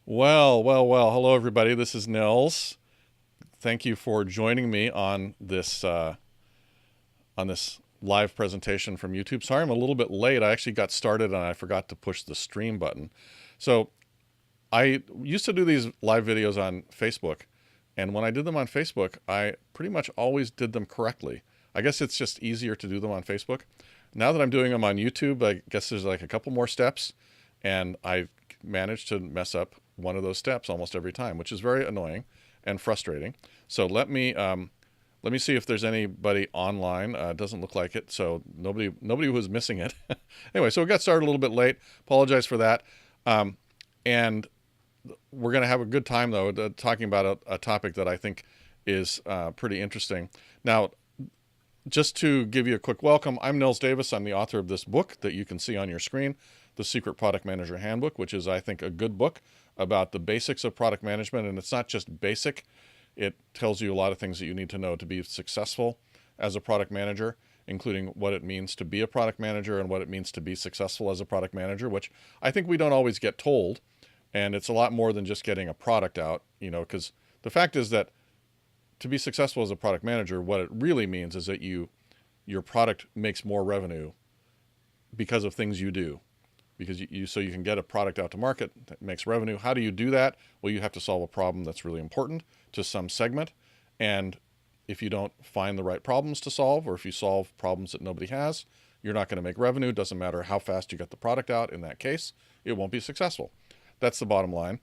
Well. Hello, everybody. This is Nils. Thank you for joining me on this live presentation from YouTube. Sorry, I'm a little bit late. I actually got started and I forgot to push the stream button. So I used to do these live videos on Facebook, and when I did them on Facebook, I pretty much always did them correctly. I guess it's just easier to do them on Facebook. Now that I'm doing them on YouTube, I guess there's like a couple more steps, and I've managed to mess up one of those steps almost every time, which is very annoying and frustrating. So let me see if there's anybody online. Doesn't look like it, so nobody was missing it. Anyway, so we got started a little bit late. Apologize for that. And we're going to have a good time, though, talking about a topic that I think is pretty interesting. Now, just to give you a quick welcome, I'm Nils Davis. I'm the author of this book that you can see on your screen, The Secret Product Manager Handbook, which is, I think, a good book about the basics of product management. And it's not just basic. It tells you a lot of things that you need to know to be successful as a product manager, including what it means to be a product manager and what it means to be successful as a product manager, which I think we don't always get told. And it's a lot more than just getting a product out, because the fact is that to be successful as a product manager, what it really means is that your product makes more revenue because of things you do. Because so you can get a product out to market that makes revenue. How do you do that? Well, you have to solve a problem that's really important to some segment. And if you don't find the right problems to solve, or if you solve problems that nobody has, you're not going to make revenue. It doesn't matter how fast you get the product out. In that case, it won't be successful. That's the bottom line.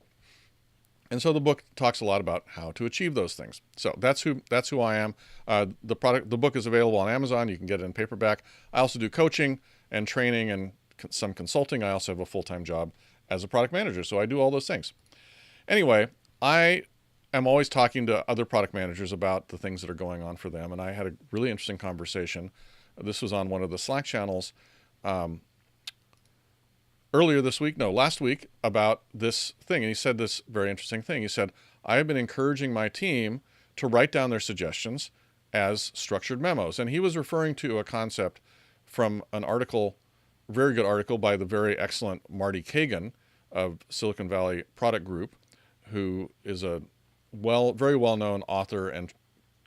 And so the book talks a lot about how to achieve those things. So that's who I am. The book is available on Amazon. You can get it in paperback. I also do coaching and training and some consulting. I also have a full-time job as a product manager. So I do all those things. Anyway, I am always talking to other product managers about the things that are going on for them. And I had a really interesting conversation. This was on one of the Slack channels last week, about this thing. And he said this very interesting thing. He said, I have been encouraging my team to write down their suggestions as structured memos. And he was referring to a concept from an article, a very good article by the very excellent Marty Kagan of Silicon Valley Product Group, who is a very well-known author and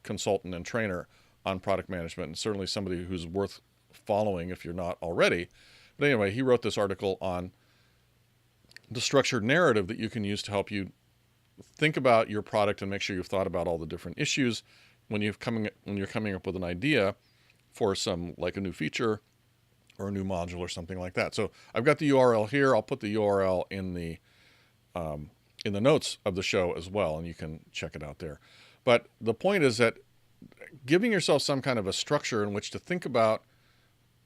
consultant and trainer on product management, and certainly somebody who's worth following if you're not already. But anyway, he wrote this article on the structured narrative that you can use to help you think about your product and make sure you've thought about all the different issues when you're coming up with an idea for some, like a new feature or a new module or something like that. So I've got the URL here. I'll put the URL in the notes of the show as well, and you can check it out there. But the point is that giving yourself some kind of a structure in which to think about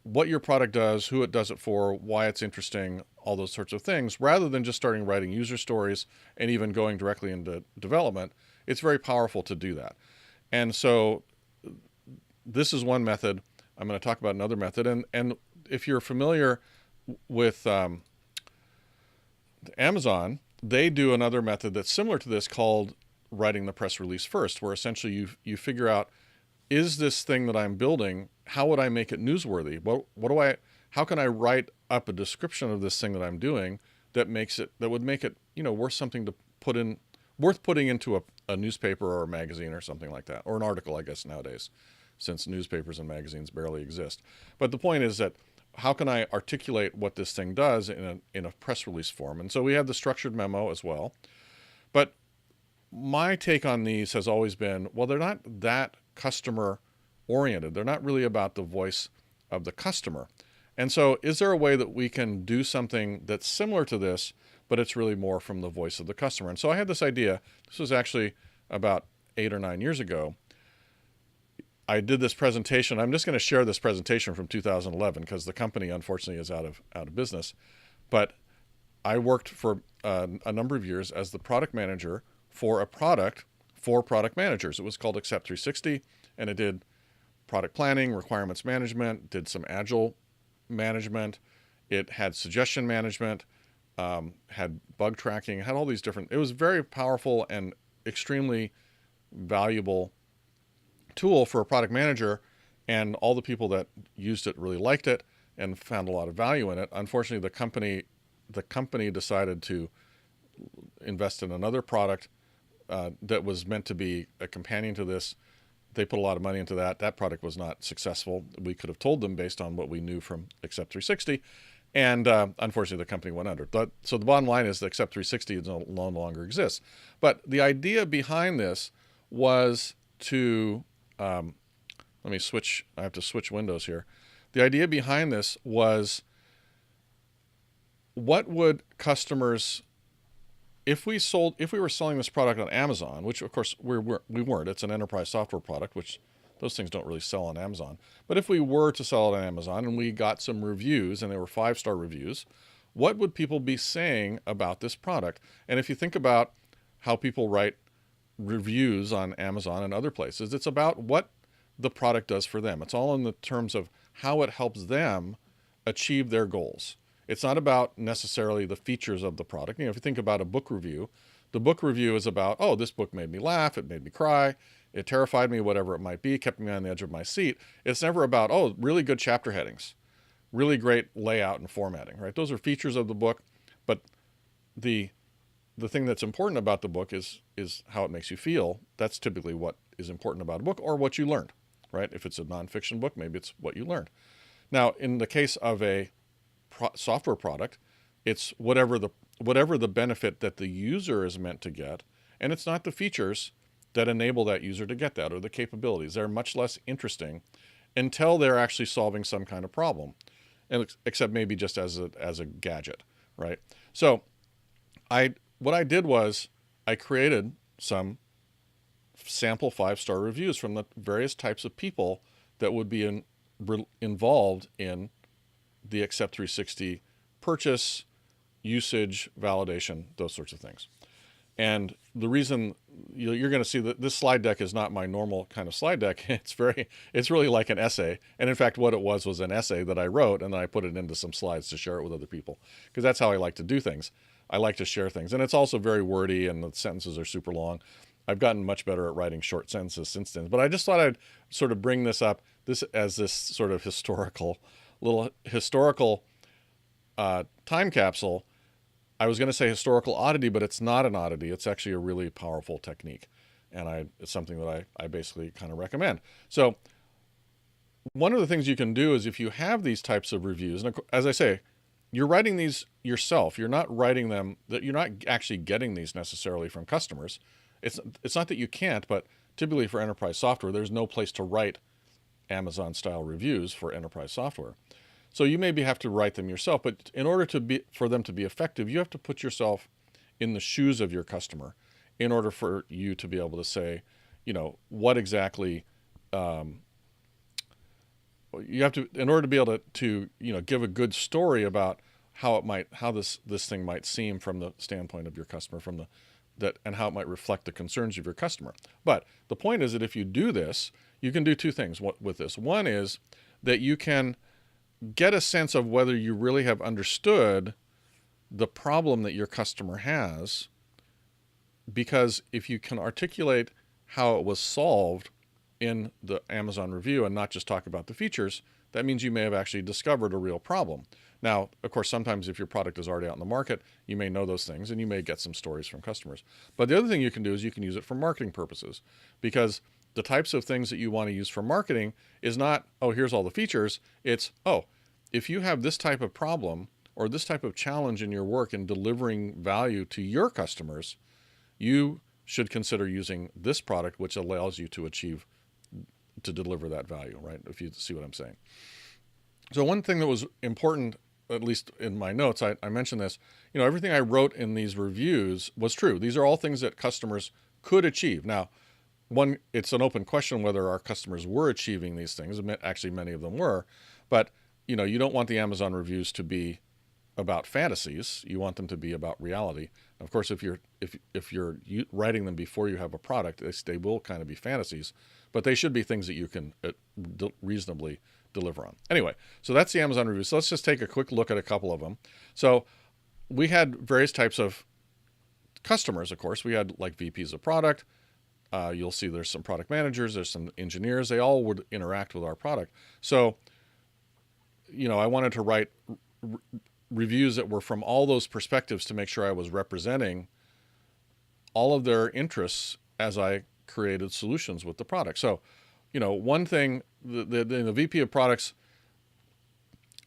what your product does, who it does it for, why it's interesting, all those sorts of things, rather than just starting writing user stories and even going directly into development, it's very powerful to do that. And so this is one method. I'm going to talk about another method. And if you're familiar with Amazon, they do another method that's similar to this called writing the press release first, where essentially you figure out, is this thing that I'm building, how would I make it newsworthy? How can I write up a description of this thing that I'm doing that would make it, worth something to worth putting into a newspaper or a magazine or something like that, or an article, I guess, nowadays, since newspapers and magazines barely exist. But the point is that how can I articulate what this thing does in a press release form? And so we have the structured memo as well. But my take on these has always been, well, they're not that customer oriented. They're not really about the voice of the customer. And so is there a way that we can do something that's similar to this, but it's really more from the voice of the customer? And so I had this idea. This was actually about 8 or 9 years ago. I did this presentation. I'm just going to share this presentation from 2011 because the company, unfortunately, is out of business. But I worked for a number of years as the product manager for a product for product managers. It was called Accept 360, and it did product planning, requirements management, did some agile management. It had suggestion management, had bug tracking, had all these different. It was very powerful and extremely valuable tool for a product manager, and all the people that used it really liked it and found a lot of value in it. Unfortunately, the company decided to invest in another product that was meant to be a companion to this. They put a lot of money into that. That product was not successful. We could have told them based on what we knew from Accept 360. And unfortunately, the company went under. So the bottom line is that Accept 360 no longer exists. But the idea behind this was to, let me switch, I have to switch windows here. The idea behind this was, what would customers, if we were selling this product on Amazon, which of course we weren't, it's an enterprise software product, which those things don't really sell on Amazon. But if we were to sell it on Amazon and we got some reviews and they were 5-star reviews, what would people be saying about this product? And if you think about how people write reviews on Amazon and other places, it's about what the product does for them. It's all in the terms of how it helps them achieve their goals. It's not about necessarily the features of the product. If you think about a book review, the book review is about, oh, this book made me laugh, it made me cry, it terrified me, whatever it might be, kept me on the edge of my seat. It's never about, oh, really good chapter headings, really great layout and formatting, right? Those are features of the book, but the thing that's important about the book is how it makes you feel. That's typically what is important about a book, or what you learned, right? If it's a nonfiction book, maybe it's what you learned. Now, in the case of a software product, it's whatever the benefit that the user is meant to get, and it's not the features that enable that user to get that, or the capabilities. They're much less interesting until they're actually solving some kind of problem, and except maybe just as a gadget, right? So what I did was I created some sample 5-star reviews from the various types of people that would be involved in the Accept 360 purchase, usage, validation, those sorts of things. And the reason you're going to see that this slide deck is not my normal kind of slide deck. It's really like an essay. And in fact, what it was an essay that I wrote, and then I put it into some slides to share it with other people, because that's how I like to do things. I like to share things. And it's also very wordy, and the sentences are super long. I've gotten much better at writing short sentences since then. But I just thought I'd sort of bring this up as this sort of historical time capsule. I was going to say historical oddity, but it's not an oddity. It's actually a really powerful technique. And it's something that I basically kind of recommend. So one of the things you can do is, if you have these types of reviews, and as I say, you're writing these yourself. You're not writing them, that you're not actually getting these necessarily from customers. It's not that you can't, but typically for enterprise software, there's no place to write Amazon-style reviews for enterprise software. So you maybe have to write them yourself, but in order for them to be effective, you have to put yourself in the shoes of your customer in order for you to be able to say, what exactly you have to, in order to be able to give a good story about how this thing might seem from the standpoint of your customer, and how it might reflect the concerns of your customer. But the point is that if you do this, you can do two things with this. One is that you can get a sense of whether you really have understood the problem that your customer has, because if you can articulate how it was solved in the Amazon review and not just talk about the features, that means you may have actually discovered a real problem. Now, of course, sometimes if your product is already out in the market, you may know those things and you may get some stories from customers. But the other thing you can do is you can use it for marketing purposes, because the types of things that you want to use for marketing is not, oh, here's all the features. It's, oh, if you have this type of problem or this type of challenge in your work in delivering value to your customers, you should consider using this product, which allows you to deliver that value, right? If you see what I'm saying. So one thing that was important, at least in my notes, I mentioned this, everything I wrote in these reviews was true. These are all things that customers could achieve. Now, it's an open question whether our customers were achieving these things. Actually, many of them were, but you don't want the Amazon reviews to be about fantasies. You want them to be about reality. Of course, if you're writing them before you have a product, they will kind of be fantasies, but they should be things that you can reasonably deliver on. Anyway, so that's the Amazon reviews. So let's just take a quick look at a couple of them. So we had various types of customers, of course. We had like VPs of product. You'll see there's some product managers, there's some engineers. They all would interact with our product. So, I wanted to write reviews that were from all those perspectives to make sure I was representing all of their interests as I created solutions with the product. So, one thing, the VP of products,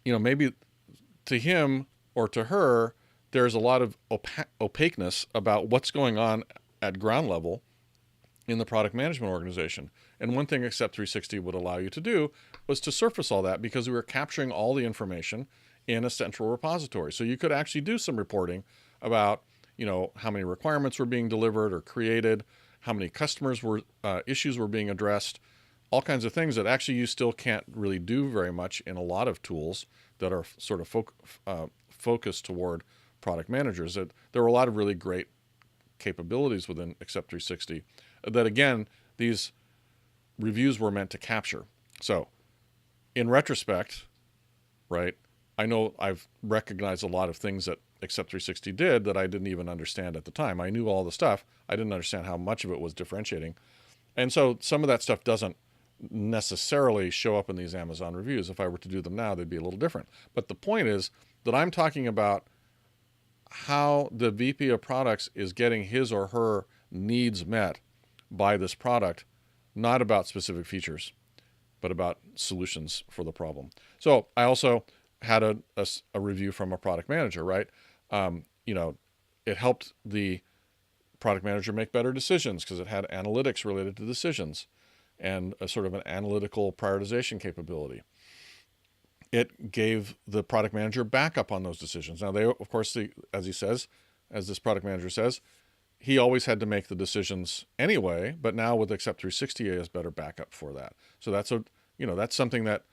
maybe to him or to her, there's a lot of opaqueness about what's going on at ground level in the product management organization. And one thing Accept 360 would allow you to do was to surface all that, because we were capturing all the information in a central repository. So you could actually do some reporting about, how many requirements were being delivered or created, how many customers were issues were being addressed, all kinds of things that actually you still can't really do very much in a lot of tools that are sort of focused toward product managers. There were a lot of really great capabilities within Accept 360 that, again, these reviews were meant to capture. So in retrospect, right, I know I've recognized a lot of things that Accept 360 did that I didn't even understand at the time. I knew all the stuff. I didn't understand how much of it was differentiating. And so some of that stuff doesn't necessarily show up in these Amazon reviews. If I were to do them now, they'd be a little different. But the point is that I'm talking about how the VP of products is getting his or her needs met by this product, not about specific features, but about solutions for the problem. So I also had a review from a product manager, right? It helped the product manager make better decisions because it had analytics related to decisions and a sort of an analytical prioritization capability. It gave the product manager backup on those decisions. Now, of course, as this product manager says, he always had to make the decisions anyway, but now with Accept 360, he has better backup for that. So that's something that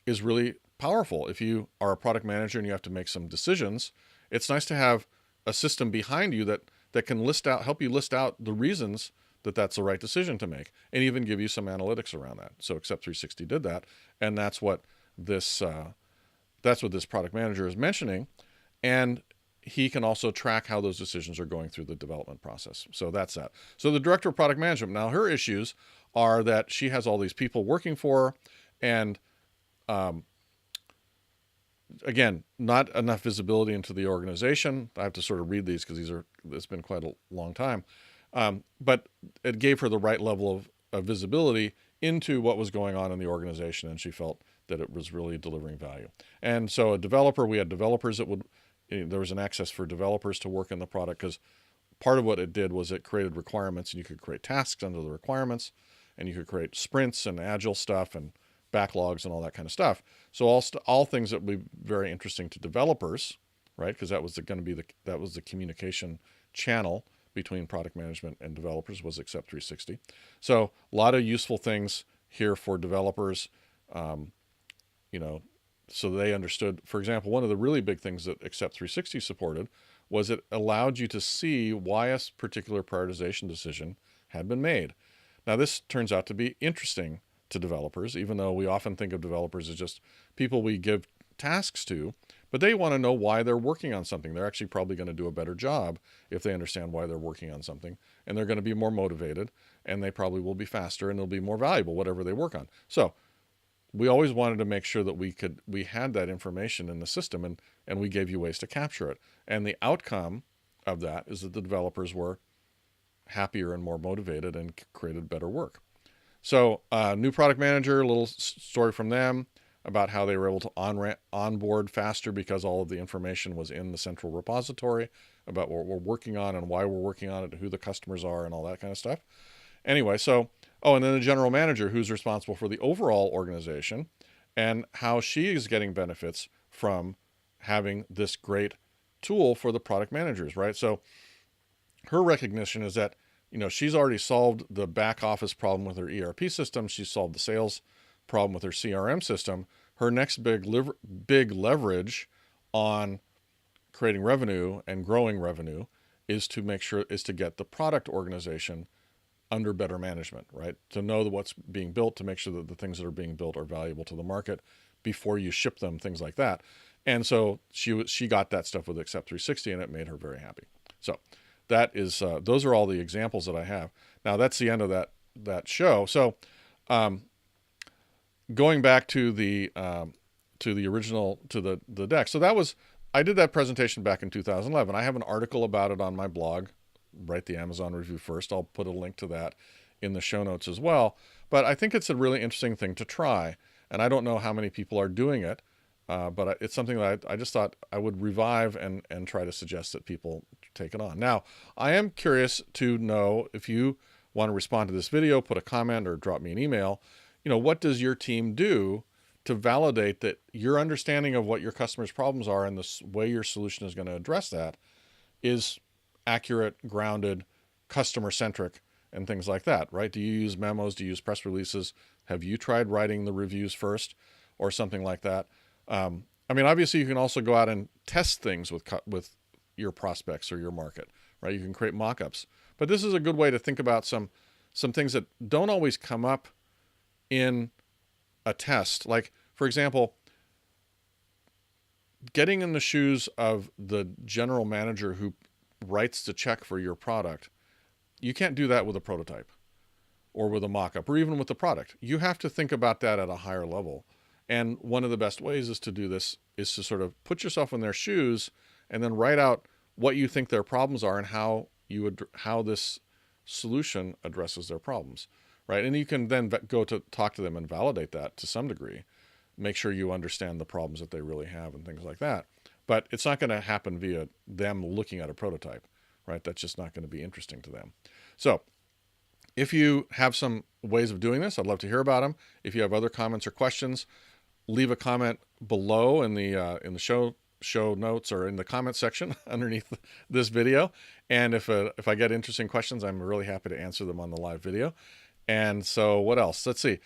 is really powerful. If you are a product manager and you have to make some decisions, it's nice to have a system behind you that can help you list out the reasons that that's the right decision to make, and even give you some analytics around that. So Accept 360 did that, and that's what this product manager is mentioning, and he can also track how those decisions are going through the development process. So that's that. So the director of product management, now her issues are that she has all these people working for her, and again, not enough visibility into the organization. I have to sort of read these because it's been quite a long time. But it gave her the right level of visibility into what was going on in the organization, and she felt that it was really delivering value. And so we had developers there was an access for developers to work in the product, because part of what it did was it created requirements, and you could create tasks under the requirements, and you could create sprints and agile stuff and backlogs and all that kind of stuff. So all things that would be very interesting to developers, right? Because that was the communication channel between product management and developers was Accept 360. So a lot of useful things here for developers, so they understood. For example, one of the really big things that Accept 360 supported was it allowed you to see why a particular prioritization decision had been made. Now, this turns out to be interesting to developers, even though we often think of developers as just people we give tasks to, but they want to know why they're working on something. They're actually probably going to do a better job if they understand why they're working on something, and they're going to be more motivated, and they probably will be faster, and they'll be more valuable, whatever they work on. So we always wanted to make sure that we had that information in the system, and we gave you ways to capture it. And the outcome of that is that the developers were happier and more motivated and created better work. So new product manager, a little story from them about how they were able to onboard faster because all of the information was in the central repository about what we're working on and why we're working on it, who the customers are, and all that kind of stuff. Anyway, and then the general manager, who's responsible for the overall organization, and how she is getting benefits from having this great tool for the product managers, right? So her recognition is that, she's already solved the back office problem with her ERP system. She's solved the sales problem with her CRM system. Her next big leverage on creating revenue and growing revenue is to get the product organization under better management, right? To know what's being built, to make sure that the things that are being built are valuable to the market before you ship them, things like that. And so she got that stuff with Accept 360, and it made her very happy. So that is those are all the examples that I have. Now that's the end of that show. So going back to the original the deck. So I did that presentation back in 2011. I have an article about it on my blog write the Amazon review first. I'll put a link to that in the show notes as well. But I think it's a really interesting thing to try. And I don't know how many people are doing it, but it's something that I just thought I would revive and try to suggest that people take it on. Now, I am curious to know, if you want to respond to this video, put a comment or drop me an email, what does your team do to validate that your understanding of what your customers' problems are and the way your solution is going to address that is accurate, grounded, customer-centric, and things like that, right? Do you use memos? Do you use press releases? Have you tried writing the reviews first or something like that? Obviously, you can also go out and test things with your prospects or your market, right? You can create mock-ups. But this is a good way to think about some things that don't always come up in a test. Like, for example, getting in the shoes of the general manager who writes the check for your product, you can't do that with a prototype or with a mock-up or even with the product. You have to think about that at a higher level. And one of the best ways is to do this is to sort of put yourself in their shoes and then write out what you think their problems are and how this solution addresses their problems, right? And you can then go to talk to them and validate that to some degree. Make sure you understand the problems that they really have and things like that. But it's not going to happen via them looking at a prototype, right? That's just not going to be interesting to them. So if you have some ways of doing this, I'd love to hear about them. If you have other comments or questions, leave a comment below in the show notes or in the comment section underneath this video. And if I get interesting questions, I'm really happy to answer them on the live video. And so what else? Let's see.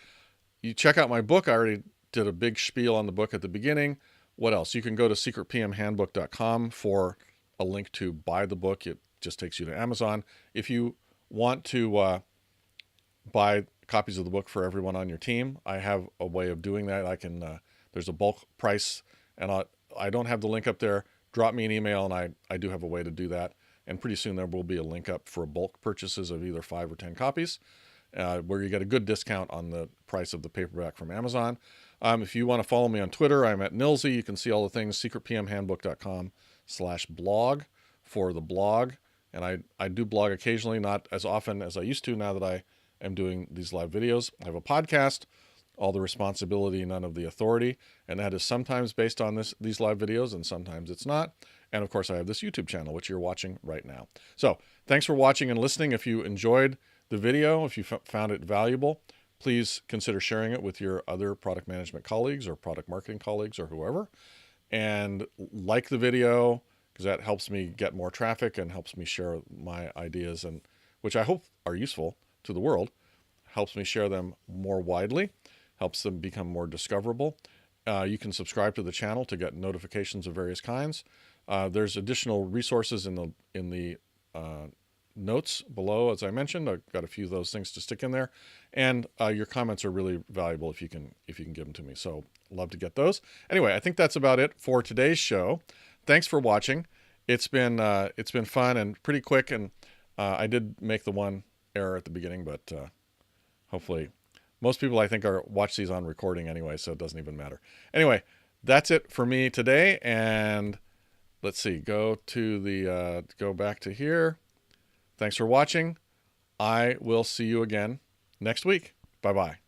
You check out my book. I already did a big spiel on the book at the beginning. What else? You can go to secretpmhandbook.com for a link to buy the book. It just takes you to Amazon. If you want to buy copies of the book for everyone on your team, I have a way of doing that. I can, there's a bulk price, and I don't have the link up there. Drop me an email, and I do have a way to do that. And pretty soon there will be a link up for bulk purchases of either 5 or 10 copies, where you get a good discount on the price of the paperback from Amazon. If you want to follow me on Twitter, I'm at Nilsey. You can see all the things, secretpmhandbook.com/blog for the blog. And I do blog occasionally, not as often as I used to now that I am doing these live videos. I have a podcast, all the responsibility, none of the authority. And that is sometimes based on these live videos, and sometimes it's not. And of course, I have this YouTube channel, which you're watching right now. So thanks for watching and listening. If you enjoyed the video, if you found it valuable, please consider sharing it with your other product management colleagues or product marketing colleagues or whoever. And like the video, because that helps me get more traffic and helps me share my ideas, and which I hope are useful to the world, helps me share them more widely, helps them become more discoverable. You can subscribe to the channel to get notifications of various kinds. There's additional resources in the notes below, as I mentioned. I've got a few of those things to stick in there, and your comments are really valuable if you can give them to me. So love to get those. Anyway, I think that's about it for today's show. Thanks for watching. It's been fun and pretty quick, and I did make the one error at the beginning, but hopefully most people I think watch these on recording anyway, so it doesn't even matter. Anyway, that's it for me today, and let's see, go back to here. Thanks for watching. I will see you again next week. Bye-bye.